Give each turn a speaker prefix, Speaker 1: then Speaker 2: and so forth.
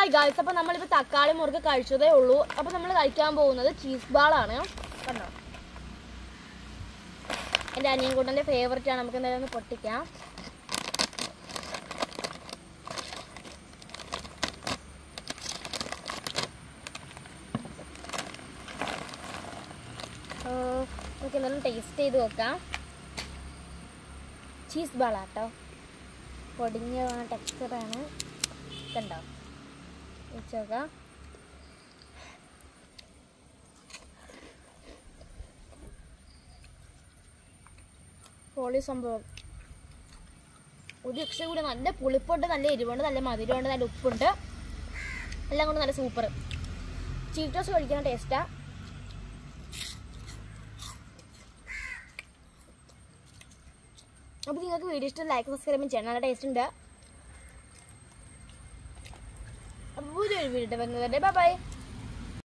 Speaker 1: Hi guys, അപ്പോൾ നമ്മളിപ്പോൾ തക്കാളി മുറുക്ക് കഴിച്ചതേ ഉള്ളൂ. അപ്പോൾ നമ്മൾ കഴിക്കാൻ പോകുന്നത് ചീസ് ബാളാണ്. കണ്ടോ, എൻ്റെ അനിയൻകുട്ടൻ്റെ ഫേവററ്റ് ആണ്. നമുക്ക് എന്തായാലും ഒന്ന് പൊട്ടിക്കാം. നമുക്ക് എന്തായാലും ടേസ്റ്റ് ചെയ്ത് നോക്കാം. ചീസ് ബാളാട്ടോ, പൊടിഞ്ഞ ടെക്സ്ചറാണ്. കണ്ടോ, വെച്ചോക്കാം. പൊളി സംഭവം. ഒരു രക്ഷ കൂടി. നല്ല പുളിപ്പുണ്ട്, നല്ല എരിവുണ്ട്, നല്ല മധുരമുണ്ട്, നല്ല ഉപ്പുണ്ട്, എല്ലാം കൊണ്ട് നല്ല സൂപ്പർ. ചീറ്റോസ് കഴിക്കുന്ന ടേസ്റ്റാ. അപ്പോൾ നിങ്ങൾക്ക് വീഡിയോ ഇഷ്ടം ലൈക്ക് സബ്സ്ക്രൈബ് ചെയ്യണം. നല്ല ടേസ്റ്റ് ഉണ്ട്. അപ്പോൾ പുതിയൊരു വീഡിയോ വരുന്നത്. Bye bye.